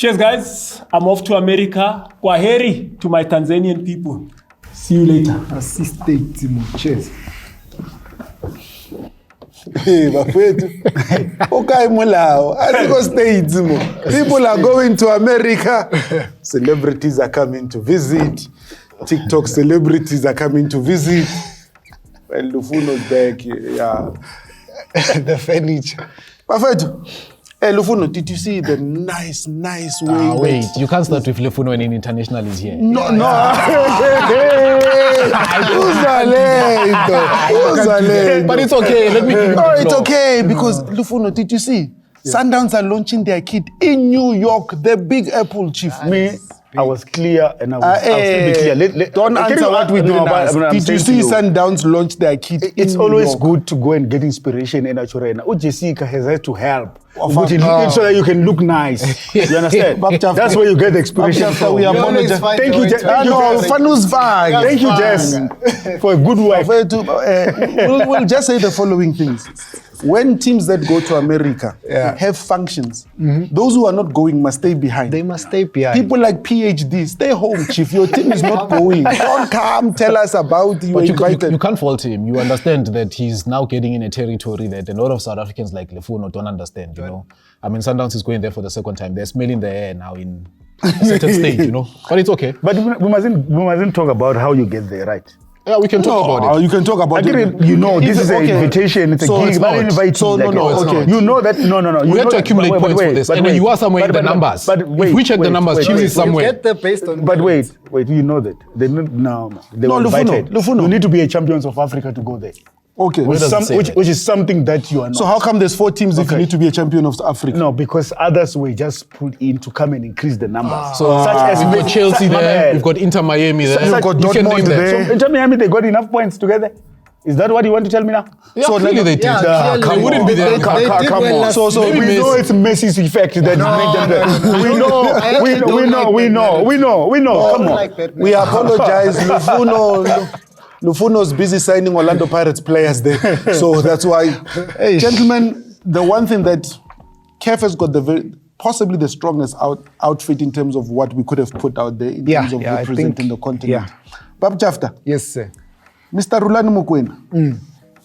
Cheers, guys. I'm off to America. Kwaheri to my Tanzanian people. See you later. Assistate, Timo. Cheers. Hey, bafethu. Okay, mulao. Asiko stay Timo. People are going to America. Celebrities are coming to visit. TikTok celebrities are coming to visit. Well, Lufuno's back. Yeah. The furniture. Bafethu. Hey, Lufuno, did you see the nice way? Wait, you can't start with Lufuno when an international is here. No. But it's okay. Let me give you No, it's okay because Lufuno, did you see? Sundowns are launching their kit in New York, the Big Apple, Chief. I was clear and I will still be clear. Don't answer what we know about. Did you see Sundowns launch their kit? It's always good to go and get inspiration in Achorena. Jessica has had to help. So that you can look nice. You understand? That's where you get the inspiration from. We apologize. Thank you, Jess. Thank you, Jess, for a good work. We'll just say the following things. When teams that go to America have functions, those who are not going must stay behind. They must stay behind. People like PhD, stay home, Chief. Your team is not going. Don't come tell us about you. But you can't fault him. You understand that he's now getting in a territory that a lot of South Africans like Lufuno don't understand, you know. I mean, Sundowns is going there for the second time. They're smelling the air now in a certain state, you know. But it's okay. But we mustn't talk about how you get there, right? Yeah, we can talk about it. You can talk about it. You know, this is an invitation. It's a gig. You know that. No. We have to accumulate points for this. And when you are somewhere in the numbers, but wait, if we check the numbers, Chiefs is somewhere. You get the based on. But wait. You know that they were invited. Lufuno. You need to be a champions of Africa to go there. Okay. Which is something that you are not. So how come there's 4 teams if you need to be a champion of Africa? No, because others were just put in to come and increase the numbers. So such as we've got Chelsea there, we've got Inter Miami there. You've got Dortmund there. So Inter Miami, they got enough points together. Is that what you want to tell me now? Yeah, so clearly they did. They wouldn't be there. Come on. So we know it's Messi's effect that made them there. We know. Come on. We apologize. Lufuno's busy signing Orlando Pirates players there. So that's why. Hey, gentlemen, the one thing that CAF has got possibly the strongest outfit in terms of what we could have put out there in terms of representing the continent. Bab Jafta. Yes, sir. Mr. Rulani Mokwena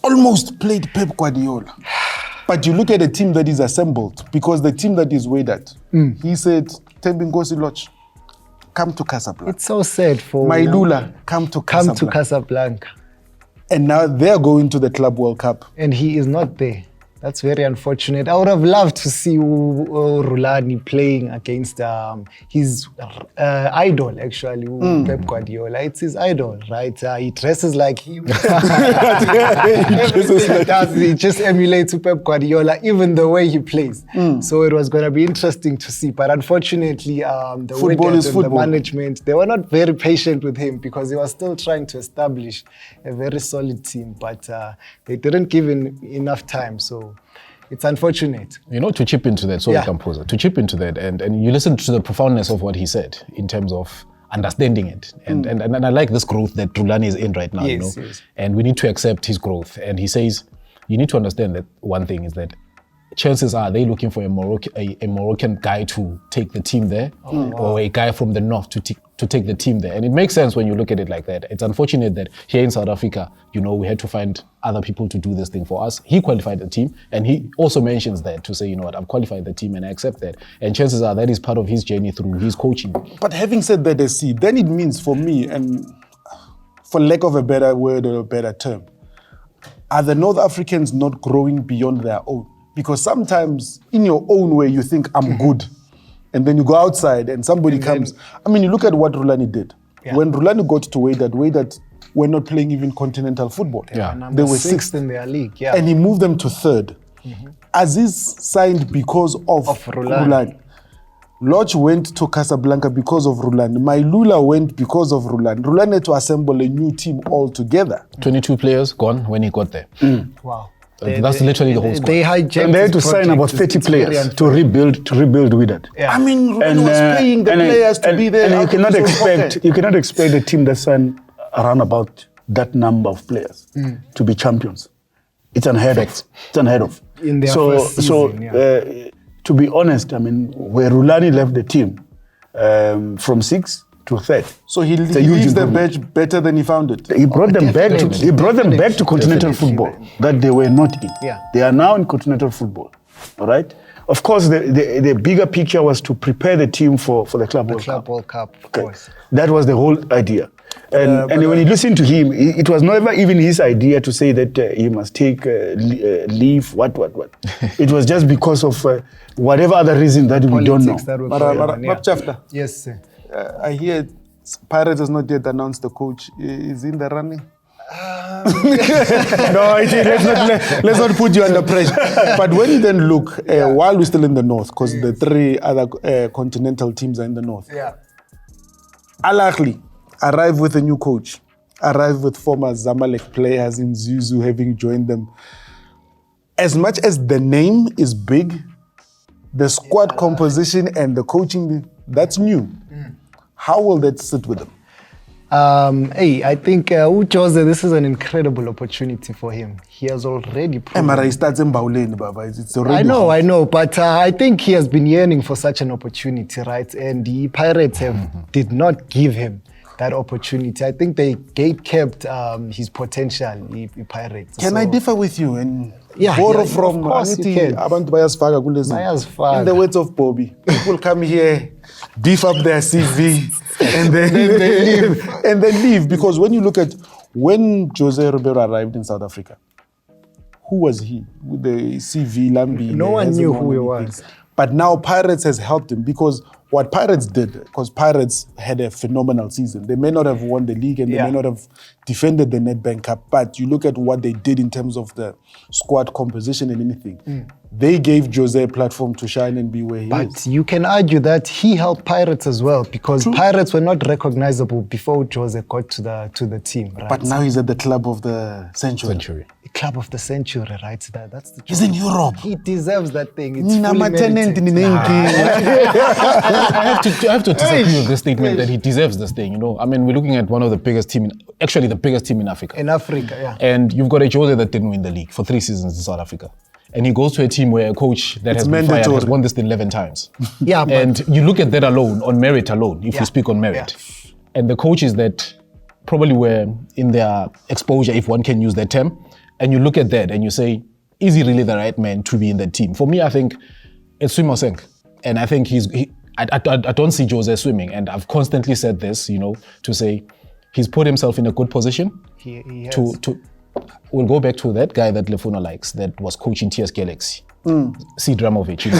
almost played Pep Guardiola. But you look at the team that is assembled, because the team that is Wydad, he said, Tembinkosi Loch, come to Casablanca. It's so sad for Mailula, come to Casablanca. And now they're going to the Club World Cup. And he is not there. That's very unfortunate. I would have loved to see Rulani playing against his idol, actually, Pep Guardiola. It's his idol, right? He dresses like him. He just emulates Pep Guardiola, even the way he plays. So it was going to be interesting to see. But unfortunately, the football is football. The management, they were not very patient with him because he was still trying to establish a very solid team. But they didn't give him enough time. So it's unfortunate. You know, to chip into that, Composer, to chip into that, and you listen to the profoundness of what he said in terms of understanding it. And I like this growth that Rulani is in right now, you know. Yes. And we need to accept his growth. And he says, you need to understand that one thing is that chances are they're looking for a Moroccan guy to take the team there, or a guy from the north to take the team there. And it makes sense when you look at it like that. It's unfortunate that here in South Africa, you know, we had to find other people to do this thing for us. He qualified the team, and he also mentions that to say, you know what, I've qualified the team and I accept that. And chances are that is part of his journey through his coaching. But having said that, then it means for me, and for lack of a better word or a better term, are the North Africans not growing beyond their own? Because sometimes in your own way, you think, I'm good. And then you go outside and somebody comes. I mean, you look at what Rulani did. Yeah. When Rulani got to Wydad were not playing even continental football. They were sixth in their league. And he moved them to third. Aziz signed because of Rulani. Lodge went to Casablanca because of Rulani. Mailula went because of Rulani. Rulani had to assemble a new team altogether. 22 players gone when he got there. Wow. That's literally the whole squad. They had to sign about 30 players to rebuild Wydad. I mean, Rulani was paying the players to be there. And you cannot expect a team that signed around about that number of players to be champions. It's unheard of. In their first season, to be honest, I mean, where Rulani left the team from 6th to 3rd. So he leaves the badge better than he found it. He brought them back to continental football that they were not in. Yeah. They are now in continental football. All right. Of course, the bigger picture was to prepare the team for the Club World Cup. World Cup, of course. That was the whole idea. And when you listen to him, it was never even his idea to say that he must take leave, what. It was just because of whatever other reason that we don't know. Jafta. Yes, sir. I hear Pirates has not yet announced the coach. Is he in the running? No, let's not put you under pressure. But when you then look, while we're still in the north, because the 3 other continental teams are in the north. Yeah. Ahly arrived with a new coach, arrived with former Zamalek players in Zuzu having joined them. As much as the name is big, the squad composition and the coaching, that's new. How will that sit with them? I think Jose, this is an incredible opportunity for him. He has already proven. It's already I know, but I think he has been yearning for such an opportunity, right? And the Pirates did not give him that opportunity. I think they gate-kept his potential, the Pirates. Can I differ with you and borrow from Bayasfaga. in the words of Bobby? People come here, beef up their CV, and then they leave. Because when you look at when Jose Riveiro arrived in South Africa, who was he? With the CV, Lambi. No one knew who he was. But now Pirates has helped him because what Pirates did, because Pirates had a phenomenal season. They may not have won the league and they may not have defended the Nedbank Cup, but you look at what they did in terms of the squad composition and anything. They gave Jose a platform to shine and be where he is. But you can argue that he helped Pirates as well because Pirates were not recognizable before Jose got to the team, right? But now he's at the club of the century. The club of the century, right? That's the He's in Europe. He deserves that thing. It's Nina fully Matenent merited. I have to disagree with this statement that he deserves this thing. You know, I mean, we're looking at one of the biggest team, actually the biggest team in Africa. In Africa, yeah. And you've got a Jose that didn't win the league for 3 seasons in South Africa. And he goes to a team where a coach that has been fired has won this 11 times. Yeah, and you look at that alone, on merit alone, if you speak on merit. Yeah. And the coaches that probably were in their exposure, if one can use that term, and you look at that and you say, is he really the right man to be in that team? For me, I think it's swim or sink. And I think I don't see Jose swimming. And I've constantly said this, you know, to say he's put himself in a good position he has. to we'll go back to that guy that Lufuno likes, that was coaching TS Galaxy. C. Dramovic. You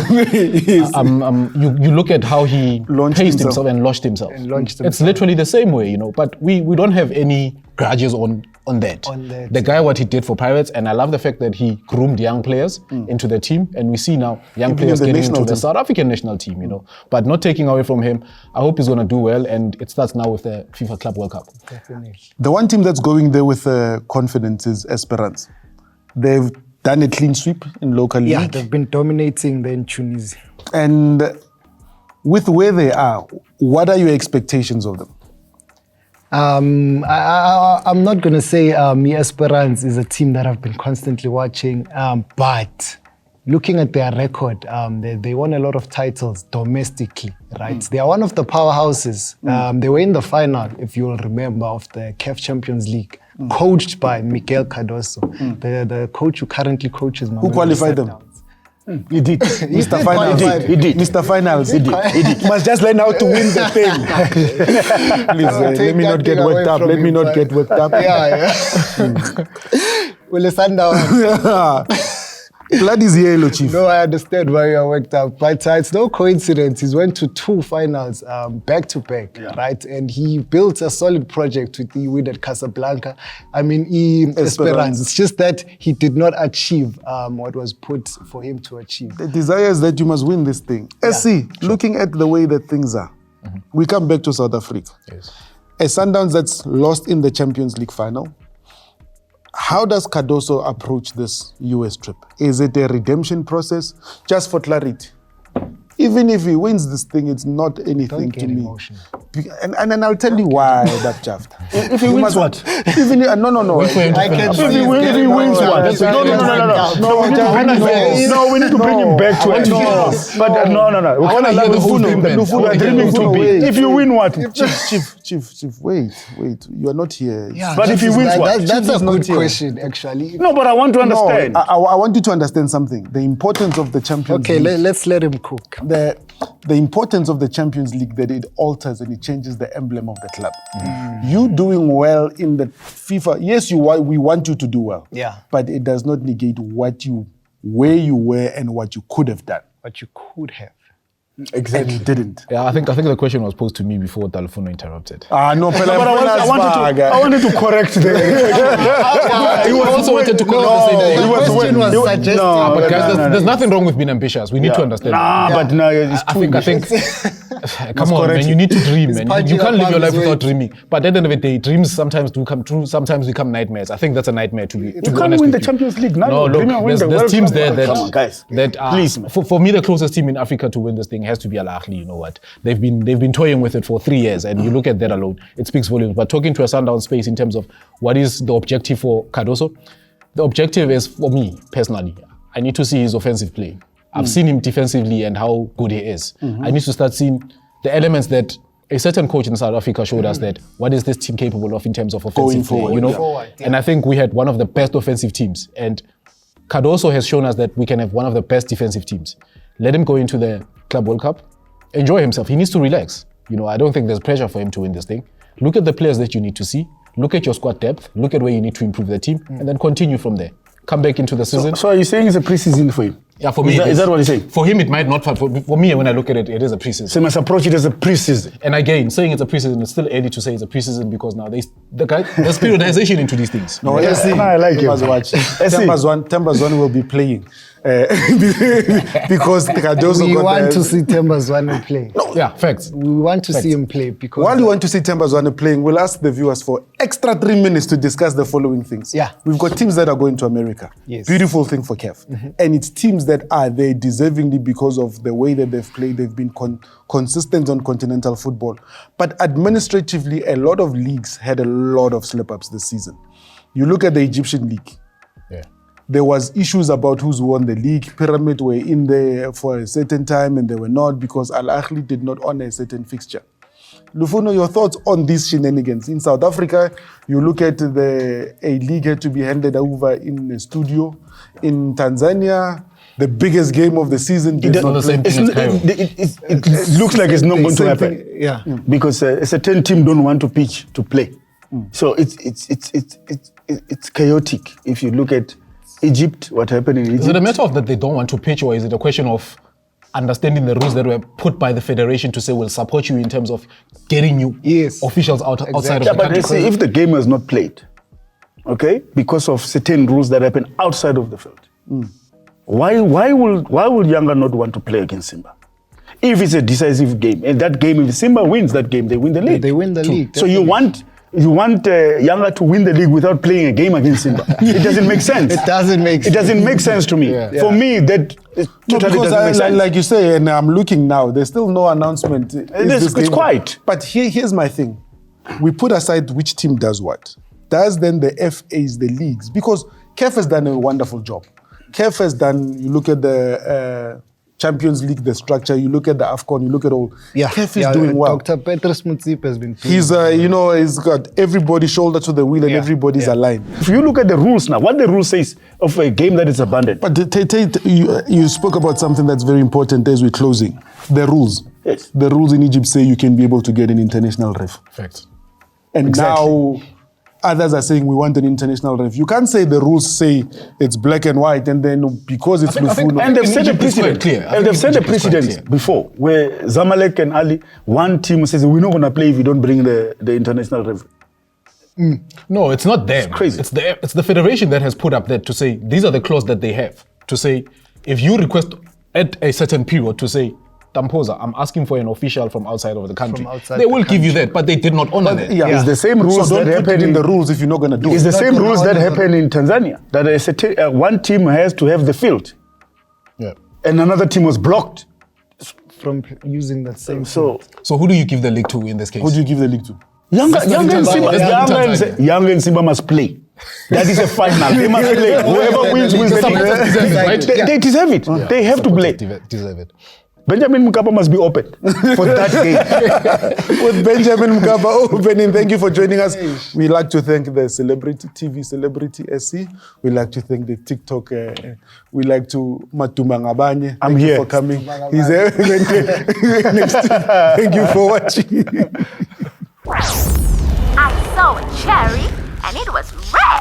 know. You look at how he paced himself and launched himself. It's literally the same way, you know. But we don't have any grudges on that. The guy, what he did for Pirates, and I love the fact that he groomed young players into the team, and we see now young players getting into the South African national team, you know. But not taking away from him, I hope he's going to do well, and it starts now with the FIFA Club World Cup. Definitely. The one team that's going there with confidence is Espérance. They've done a clean sweep in local league. Yeah, they've been dominating in Tunisia. And with where they are, what are your expectations of them? I'm not going to say Espérance is a team that I've been constantly watching, but looking at their record, they won a lot of titles domestically, right? They are one of the powerhouses. They were in the final, if you'll remember, of the CAF Champions League, coached by Miguel Cardoso, the coach who currently coaches Mamelodi Sundowns. Who qualified them? He did. Mr. Finals. He did. Mr. Finals. He did. Must just learn how to win the thing. Please, let me not get worked up. Let me not get worked up. Yeah. Well, the Sundowns. Blood is yellow, Chief. No, I understand why you are worked up. But it's no coincidence. He went to 2 finals back to back, right? And he built a solid project with the Wydad Casablanca. I mean, Espérance. It's just that he did not achieve what was put for him to achieve. The desire is that you must win this thing. Looking at the way that things are, we come back to South Africa. Yes. A Sundowns that's lost in the Champions League final. How does Cardoso approach this US trip? Is it a redemption process? Just for clarity, Even if he wins this thing, it's not anything to me. And then I'll tell you why that Jafta. If he wins what? Even no. If he wins what? No, we need to bring him back to it. But no. I want to hear the whole thing. Lufuno are dreaming too big. If you win what? Chief, wait. You are not here. Yeah, but if he wins what? That's a good question, actually. No, but I want to understand. I want you to understand something. The importance of the Champions League. Okay, let's let him cook. The importance of the Champions League, that it alters and it changes the emblem of the club. You doing well in the FIFA, yes, we want you to do well. Yeah. But it does not negate where you were and what you could have done. What you could have. Exactly. And you didn't. Yeah, I think the question was posed to me before Lufuno interrupted. No, I wanted to correct the. He also wanted to correct the same thing. The question was suggested. No, but guys, there's nothing wrong with being ambitious. We need to understand. But no, it's too I think come on, man, you need to dream, man. You can't live your life without dreaming. But at the end of the day, dreams sometimes do come true, sometimes become nightmares. I think that's a nightmare to be honest. You can't win the Champions League now. No, look, there's teams there that please, for me, the closest team in Africa to win this thing has to be Ahly. You know what? They've been toying with it for 3 years, and you look at that alone, it speaks volumes. But talking to a Sundowns space in terms of what is the objective for Cardoso, the objective is, for me personally, I need to see his offensive play. I've seen him defensively and how good he is. I need to start seeing the elements that a certain coach in South Africa showed us, that what is this team capable of in terms of offensive play, you know? And I think we had one of the best offensive teams, and Cardoso has shown us that we can have one of the best defensive teams. Let him go into the Club World Cup, enjoy himself. He needs to relax. You know, I don't think there's pressure for him to win this thing. Look at the players that you need to see. Look at your squad depth. Look at where you need to improve the team, and then continue from there. Come back into the season. So are you saying it's a pre-season for him? Yeah, for me, is that what you're saying? For him, it might not. For me, when I look at it, it is a preseason. So you must approach it as a preseason. And again, saying it's a preseason, it's still early to say it's a preseason because now there's periodization into these things. No, let's see. I like it. Watch. Temba's one will be playing. Because Cardoso we want to see Temba play. No, yeah, facts. We want to see him play because while you want to see Temba playing, we'll ask the viewers for extra 3 minutes to discuss the following things. Yeah. We've got teams that are going to America. Yes. Beautiful thing for CAF. And it's teams that are there deservingly because of the way that they've played. They've been consistent on continental football. But administratively, a lot of leagues had a lot of slip-ups this season. You look at the Egyptian league. Yeah. There was issues about who's won the league. Pyramid were in there for a certain time and they were not because Ahly did not honor a certain fixture. Lufuno, your thoughts on these shenanigans? In South Africa, you look at a league had to be handed over in a studio. In Tanzania, the biggest game of the season. It's not the same thing as Cairo. It looks like it's not going to happen. Yeah. Because a certain team don't want to pitch to play. So it's chaotic. If you look at Egypt, what happened in Egypt. Is it a matter of that they don't want to pitch, or is it a question of understanding the rules that were put by the federation to say we'll support you in terms of getting you officials outside of the country? But see, if the game was not played, okay, because of certain rules that happen outside of the field, why will Yanga not want to play against Simba? If it's a decisive game, and that game, if Simba wins that game, they win the league. They win the league. So you want Yanga to win the league without playing a game against Simba? It doesn't make sense. It doesn't make sense. It doesn't make sense to me. Yeah. For me, that totally doesn't make sense. Like you say, and I'm looking now, there's still no announcement. It's quiet. But here's my thing. We put aside which team does what. Does then the FAs, the leagues, because CAF has done a wonderful job. CAF has done, you look at the Champions League, the structure, you look at the AFCON, you look at all. Yeah. CAF is doing well. Dr. Petrus Mutsip has been doing he's got everybody shoulder to the wheel and everybody's aligned. If you look at the rules now, what the rule says of a game that is abandoned. But you spoke about something that's very important as we're closing. The rules. Yes. The rules in Egypt say you can be able to get an international ref. Facts. And now others are saying we want an international ref. You can't say the rules say it's black and white and then because it's Lufuno. And they've set a precedent. And they've set a precedent before where Zamalek and Ahly, one team says we're not going to play if you don't bring the international ref. No, it's not them. It's crazy. It's the federation that has put up that to say these are the clauses that they have to say if you request at a certain period to say Tampoza, I'm asking for an official from outside of the country. They will give you that, but they did not honor that. It's the same rules so that happen in the rules if you're not going to do it. It's the same rules that happen in Tanzania. That one team has to have the field, Yeah. and another team was blocked from using that same. So So who do you give the league to in this case? Who do you give the league to? Young and Tanzania. Simba must play. That is a final. They must play. Whoever wins the league. They deserve it. They have to play. Deserve it. Benjamin Mkapa must be open for that game. With Benjamin Mkapa opening, thank you for joining us. We like to thank the Celebrity TV, Celebrity SC. We like to thank the TikTok. We like to Matuma Ngabanye. I'm Thank here. you for coming. He's there. Thank you for watching. I saw a cherry and it was red.